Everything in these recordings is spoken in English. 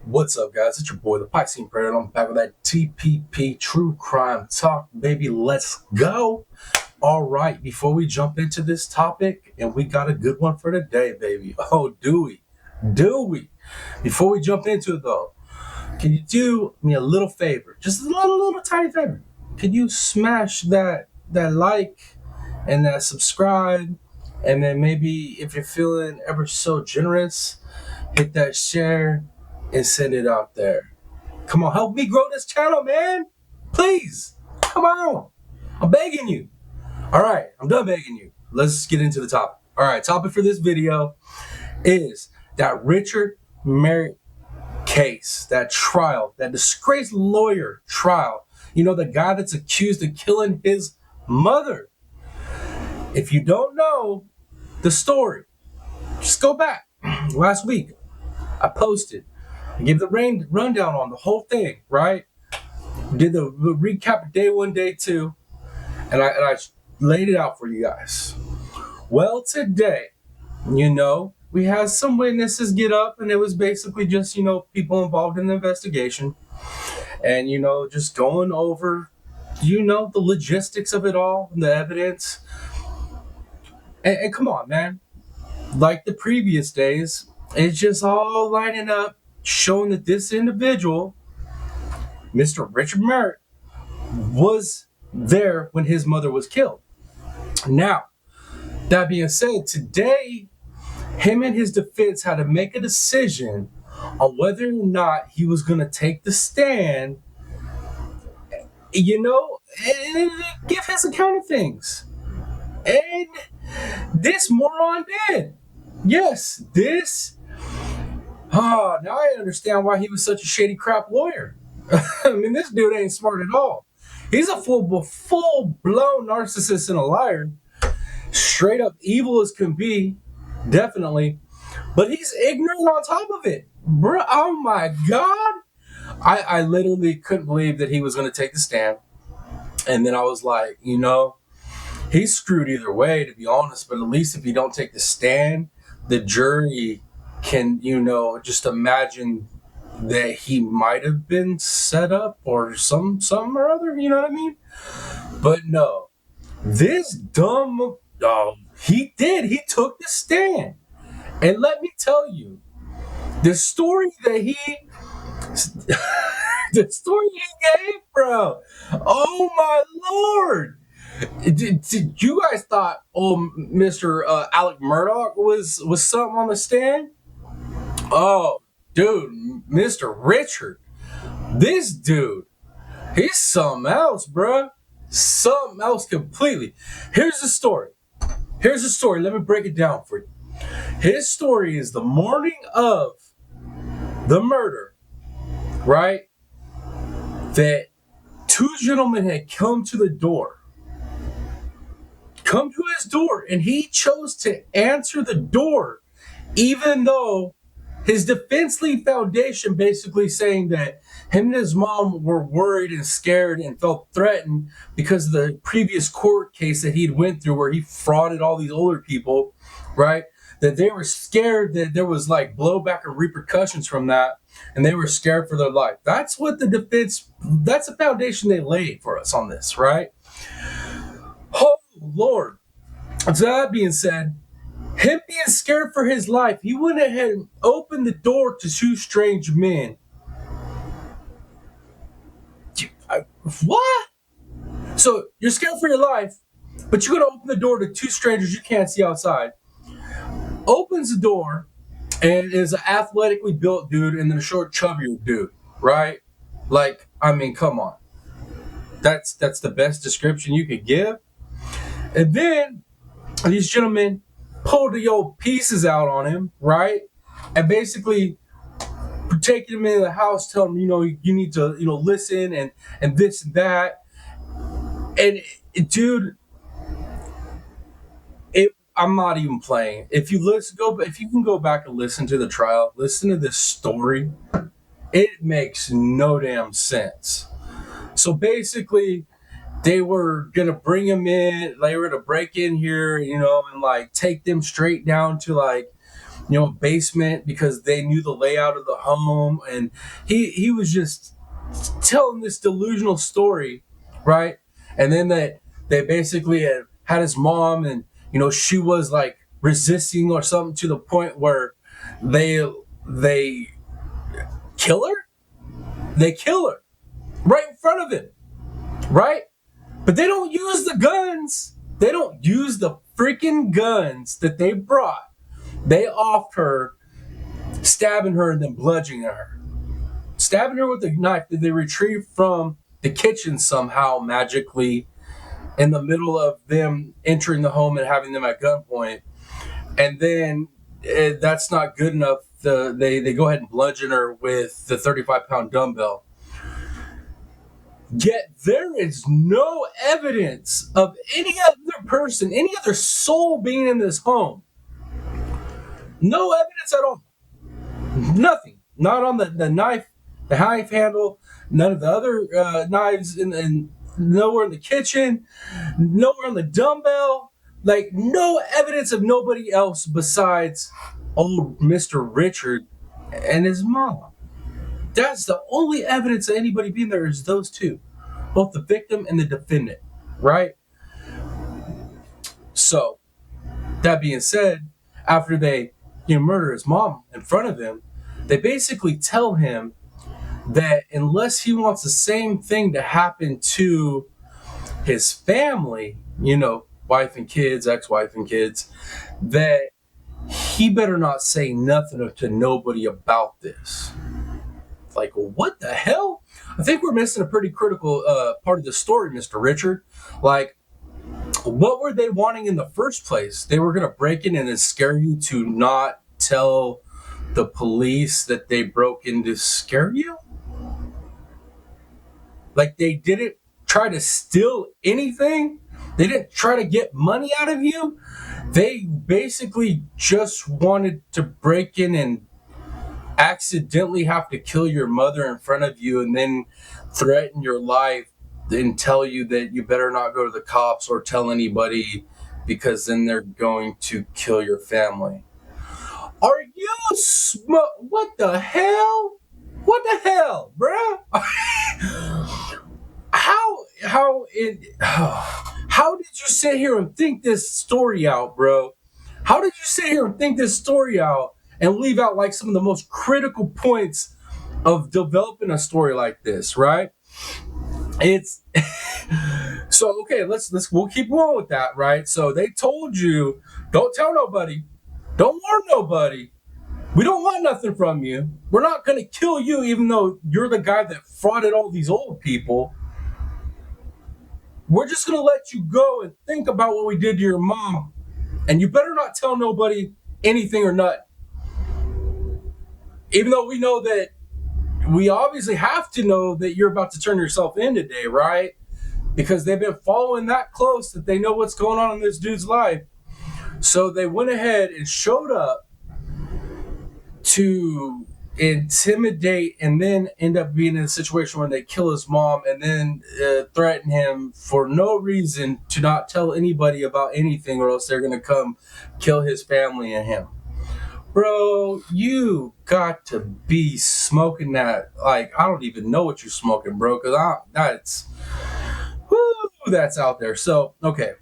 What's up, guys? It's your boy, the Piscine Predator. I'm back with that TPP True Crime Talk, baby. Let's go. All right, before we jump into this topic, and we got a good one for today, baby. Oh, do we? Do we? Before we jump into it, though, can you do me a little favor? Just a little tiny favor. Could you smash that like and that subscribe, and then maybe if you're feeling ever so generous, hit that share and send it out there. Come on, help me grow this channel, man. Please. Come on. I'm begging you. All right, I'm done begging you. Let's get into the topic. All right, topic for this video is that Richard Merritt case, that trial, that disgraced lawyer trial. You know, the guy that's accused of killing his mother. If you don't know the story, just go back. Last week, I posted. I gave the rundown on the whole thing, right? Did the recap of day one, day two, and I laid it out for you guys. Well, today, we had some witnesses get up, and it was basically just, people involved in the investigation, and, just going over, the logistics of it all, and the evidence. And come on, man. Like the previous days, it's just all lining up, showing that this individual, Mr. Richard Merritt, was there when his mother was killed. Now, that being said, today, him and his defense had to make a decision on whether or not he was going to take the stand, and give his account of things. And this moron did. Yes, now I understand why he was such a shady crap lawyer. I mean, this dude ain't smart at all. He's a full-blown narcissist and a liar. Straight up evil as can be, definitely. But he's ignorant on top of it. Bro, oh my God. I literally couldn't believe that he was going to take the stand. And then I was like, he's screwed either way, to be honest. But at least if you don't take the stand, the jury can, just imagine that he might have been set up or some or other, you know what I mean? But no, this dumb, he did. He took the stand. And let me tell you, the story that he gave, bro. Oh my Lord. Did you guys thought, Mr. Alec Murdoch was something on the stand? Oh, dude, Mr. Richard, this dude, he's something else, bro. Something else completely. Here's the story. Let me break it down for you. His story is the morning of the murder, right? That two gentlemen had come to his door, and he chose to answer the door, even though his defense lead foundation basically saying that him and his mom were worried and scared and felt threatened because of the previous court case that he'd went through where he frauded all these older people, right? That they were scared that there was like blowback or repercussions from that, and they were scared for their life. That's what that's the foundation they laid for us on this, right? Oh, Lord. So that being said, him being scared for his life, he went ahead and opened the door to two strange men. What? So you're scared for your life, but you're going to open the door to two strangers you can't see outside. Opens the door, and is an athletically built dude and then a short, chubbier dude, right? Like, I mean, come on. That's the best description you could give. And then these gentlemen pulled the old pieces out on him, right? And basically taking him into the house, telling him, you need to, listen and this and that. And dude, I'm not even playing. If you can go back and listen to the trial, listen to this story, it makes no damn sense. So basically, they were gonna bring him in. They were to break in here, and like take them straight down to like basement because they knew the layout of the home, and he was just telling this delusional story, right? And then they basically had his mom, and she was like resisting or something to the point where they kill her. They kill her right in front of him, right? But they don't use the guns. They don't use the freaking guns that they brought. They offed her, stabbing her and then bludgeoning her. Stabbing her with a knife that they retrieved from the kitchen somehow magically in the middle of them entering the home and having them at gunpoint. And then that's not good enough. They go ahead and bludgeon her with the 35-pound dumbbell. Yet there is no evidence of any other person, any other soul being in this home. No evidence at all. Nothing. Not on the knife, the knife handle, none of the other knives, and nowhere in the kitchen, nowhere on the dumbbell. Like, no evidence of nobody else besides old Mr. Richard and his mom. That's the only evidence of anybody being there is those two, both the victim and the defendant, right? So, that being said, after they murder his mom in front of him, they basically tell him that unless he wants the same thing to happen to his family, wife and kids, ex-wife and kids, that he better not say nothing to nobody about this. Like, what the hell? I think we're missing a pretty critical part of the story, Mr. Richard. Like, what were they wanting in the first place? They were going to break in and scare you to not tell the police that they broke in to scare you? Like, they didn't try to steal anything? They didn't try to get money out of you? They basically just wanted to break in and accidentally have to kill your mother in front of you and then threaten your life and tell you that you better not go to the cops or tell anybody because then they're going to kill your family. Are you what the hell? What the hell, bruh? How did you sit here and think this story out, bro? How did you sit here and think this story out and leave out like some of the most critical points of developing a story like this, right? It's so okay, we'll keep going with that, right? So they told you, don't tell nobody, don't warn nobody. We don't want nothing from you. We're not gonna kill you, even though you're the guy that frauded all these old people. We're just gonna let you go and think about what we did to your mom. And you better not tell nobody anything or nothing. Even though we know that we obviously have to know that you're about to turn yourself in today, right? Because they've been following that close that they know what's going on in this dude's life. So they went ahead and showed up to intimidate and then end up being in a situation where they kill his mom and then threaten him for no reason to not tell anybody about anything or else they're going to come kill his family and him. Bro, you got to be smoking that. Like, I don't even know what you're smoking, bro, because that's out there. So, okay.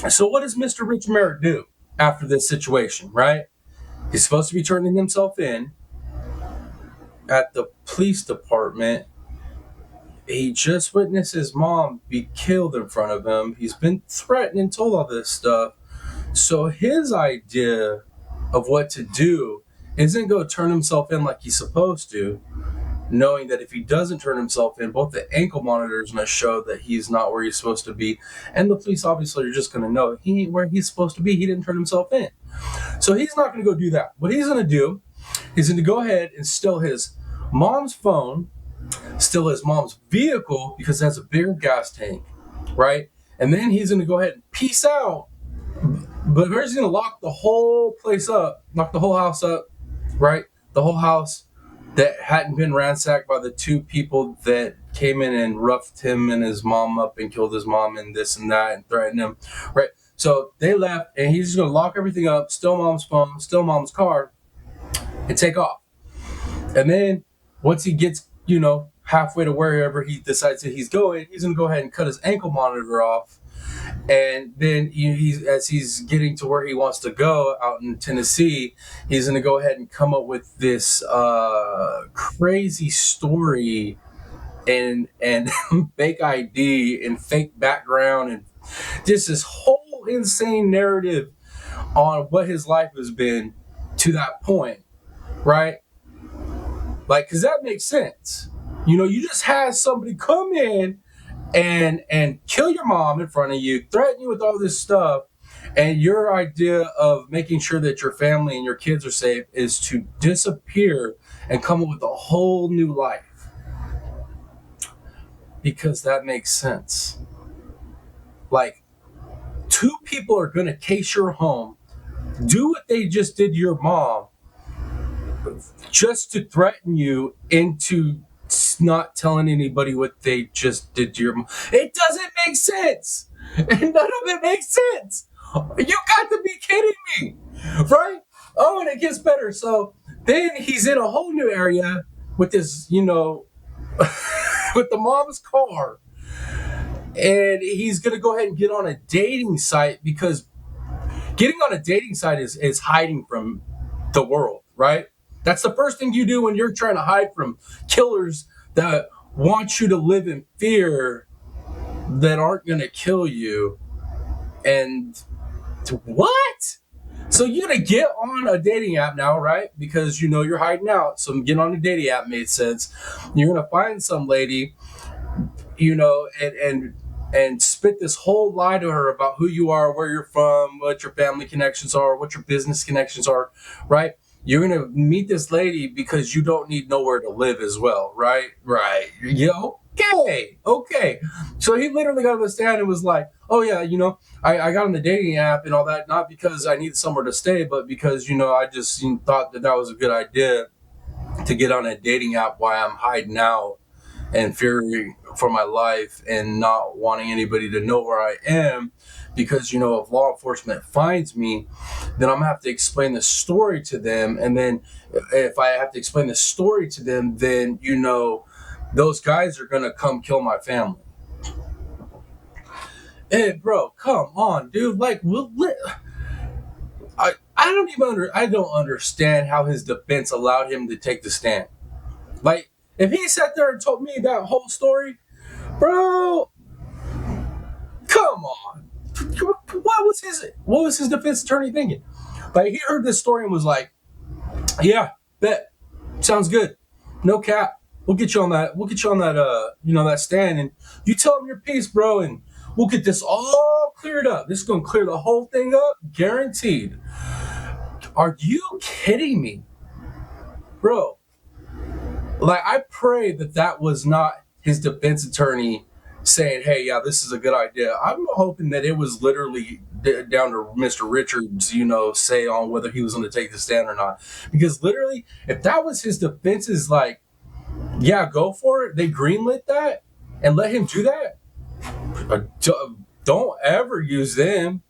So what does Mr. Richard Merritt do after this situation, right? He's supposed to be turning himself in at the police department. He just witnessed his mom be killed in front of him. He's been threatened and told all this stuff. So his idea of what to do isn't go turn himself in like he's supposed to, knowing that if he doesn't turn himself in, both the ankle monitors must show that he's not where he's supposed to be, and the police obviously are just going to know he ain't where he's supposed to be. He didn't turn himself in. So he's not going to go do that. What he's going to do is going to go ahead and steal his mom's phone, steal his mom's vehicle because it has a bigger gas tank, right? And then he's going to go ahead and peace out. But first he's going to lock the whole place up, lock the whole house up, right? The whole house that hadn't been ransacked by the two people that came in and roughed him and his mom up and killed his mom and this and that and threatened him, right? So they left, and he's just gonna lock everything up, steal mom's phone, steal mom's car, and take off. And then once he gets, halfway to wherever he decides that he's going, he's gonna go ahead and cut his ankle monitor off. And then as he's getting to where he wants to go out in Tennessee, he's gonna go ahead and come up with this crazy story and fake ID and fake background and just this whole insane narrative on what his life has been to that point, right? Like, because that makes sense. You just had somebody come in and kill your mom in front of you, threaten you with all this stuff, and your idea of making sure that your family and your kids are safe is to disappear and come up with a whole new life. Because that makes sense. Like, two people are going to case your home, do what they just did to your mom, just to threaten you into not telling anybody what they just did to your mom. It doesn't make sense. None of it makes sense. You got to be kidding me, right? Oh, and it gets better. So then he's in a whole new area with this, with the mom's car. And he's going to go ahead and get on a dating site, because getting on a dating site is hiding from the world, right? That's the first thing you do when you're trying to hide from killers that want you to live in fear, that aren't going to kill you. And what? So you're going to get on a dating app now, right? Because you're hiding out. So get on a dating app made sense. You're going to find some lady, and spit this whole lie to her about who you are, where you're from, what your family connections are, what your business connections are, right? You're going to meet this lady because you don't need nowhere to live as well, right? Right. Okay. So he literally got on the stand and was like, oh yeah, I got on the dating app and all that, not because I need somewhere to stay, but because, I just thought that was a good idea to get on a dating app while I'm hiding out and fearing for my life and not wanting anybody to know where I am, because if law enforcement finds me, then I'm gonna have to explain the story to them. And then if I have to explain the story to them, then those guys are gonna come kill my family. Hey bro, come on, dude. Like, I don't understand how his defense allowed him to take the stand. Like, if he sat there and told me that whole story, bro, come on. What was his defense attorney thinking? Like, he heard this story and was like, yeah, bet. Sounds good. No cap. We'll get you on that. That stand, and you tell him your piece, bro, and we'll get this all cleared up. This is going to clear the whole thing up, guaranteed. Are you kidding me? Bro, like, I pray that was not his defense attorney saying, hey, yeah, this is a good idea. I'm hoping that it was literally down to Mr. Richard's, say on whether he was going to take the stand or not. Because literally, if that was his defense, is like, yeah, go for it. They greenlit that and let him do that. Don't ever use them.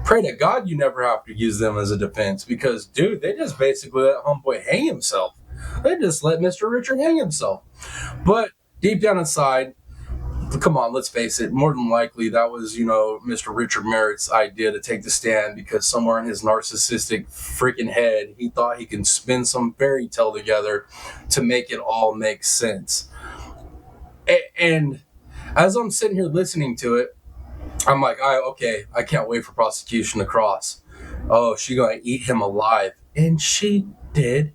Pray to God you never have to use them as a defense, because, dude, they just basically let homeboy hang himself. They just let Mr. Richard hang himself. But deep down inside, come on, let's face it, more than likely that was, Mr. Richard Merritt's idea to take the stand, because somewhere in his narcissistic freaking head, he thought he can spin some fairy tale together to make it all make sense. And as I'm sitting here listening to it, I'm like, I can't wait for prosecution to cross. Oh, she gonna eat him alive. And she did.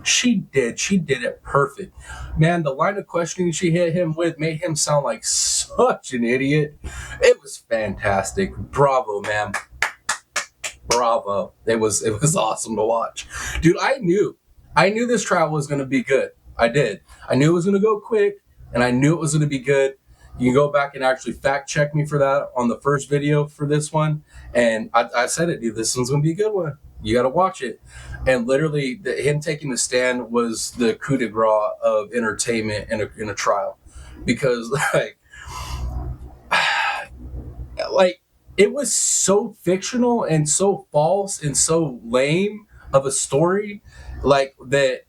She did it perfect. Man, the line of questioning she hit him with made him sound like such an idiot. It was fantastic. Bravo, man. Bravo. It was awesome to watch. Dude, I knew this trial was going to be good. I did. I knew it was going to go quick, and I knew it was going to be good. You can go back and actually fact check me for that on the first video for this one. And I said it, dude, this one's going to be a good one. You got to watch it. And literally, him taking the stand was the coup de grace of entertainment in a trial. Because, like, it was so fictional and so false and so lame of a story, like that.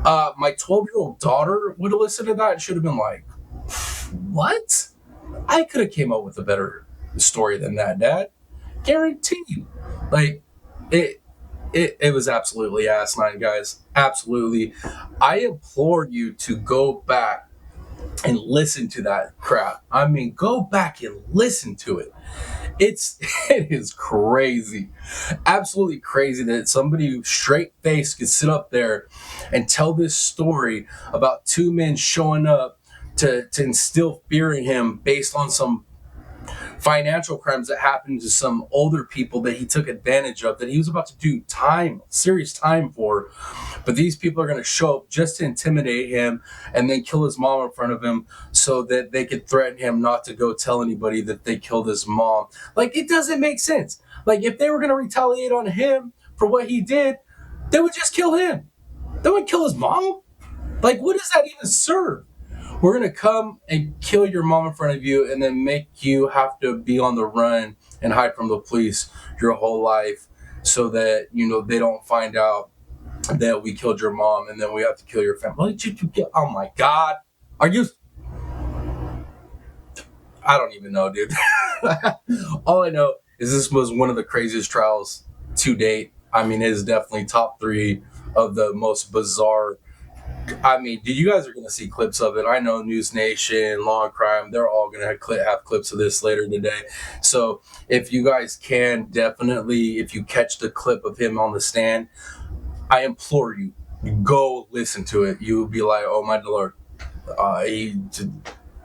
My 12-year-old daughter would have listened to that and should have been like, "What? I could have came up with a better story than that, Dad. Guarantee you." Like it. It was absolutely asinine, guys. Absolutely. I implore you to go back and listen to that crap. I mean, go back and listen to it. It is crazy, absolutely crazy that somebody straight face could sit up there and tell this story about two men showing up to instill fear in him based on some financial crimes that happened to some older people that he took advantage of, that he was about to do time, serious time for. But these people are going to show up just to intimidate him and then kill his mom in front of him so that they could threaten him not to go tell anybody that they killed his mom. Like, it doesn't make sense. Like, if they were going to retaliate on him for what he did, they would just kill him. They wouldn't kill his mom. Like, what does that even serve? We're going to come and kill your mom in front of you and then make you have to be on the run and hide from the police your whole life so that, they don't find out that we killed your mom and then we have to kill your family. Oh my God. Are you? I don't even know, dude. All I know is this was one of the craziest trials to date. I mean, it is definitely top 3 of the most bizarre. I mean, dude, you guys are going to see clips of it. I know News Nation, Law and Crime, they're all going to have clips of this later today. So if you guys can, definitely, if you catch the clip of him on the stand, I implore you, go listen to it. You will be like, oh my Lord,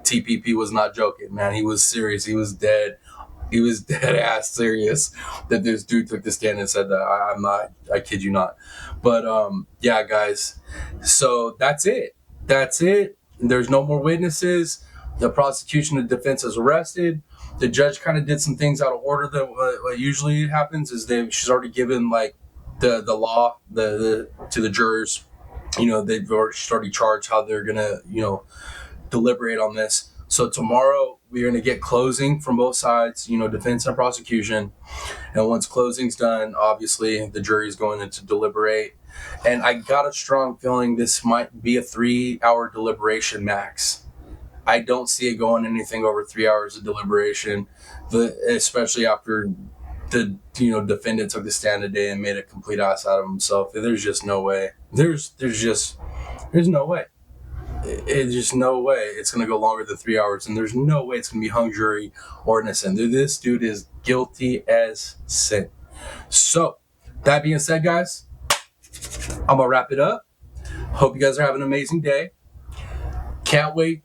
TPP was not joking, man. He was serious. He was dead. He was dead ass serious that this dude took the stand and said that. I'm not, I kid you not. But yeah, guys. So that's it. That's it. There's no more witnesses. The prosecution and defense is arrested. The judge kind of did some things out of order. That what usually happens is she's already given like the law to the jurors. They've already charged how they're gonna deliberate on this. So tomorrow we're going to get closing from both sides, defense and prosecution. And once closing's done, obviously the jury's going in to deliberate. And I got a strong feeling this might be a 3-hour deliberation max. I don't see it going anything over 3 hours of deliberation, especially after the defendant took the stand today and made a complete ass out of himself. There's just no way. There's no way. It's just no way it's going to go longer than 3 hours, and there's no way it's going to be hung jury or innocent. This dude is guilty as sin. So, that being said, guys, I'm going to wrap it up. Hope you guys are having an amazing day. Can't wait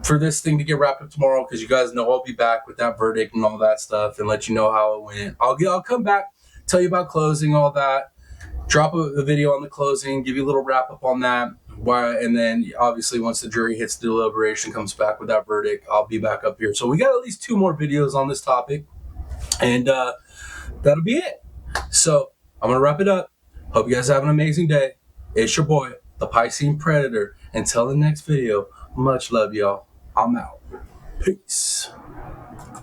for this thing to get wrapped up tomorrow because you guys know I'll be back with that verdict and all that stuff and let you know how it went. I'll come back, tell you about closing, all that. Drop a video on the closing, give you a little wrap up on that. And then obviously once the jury hits the deliberation, comes back with that verdict, I'll be back up here. So we got at least 2 more videos on this topic, and that'll be it. So I'm going to wrap it up. Hope you guys have an amazing day. It's your boy, the Piscine Predator. Until the next video, much love, y'all. I'm out. Peace.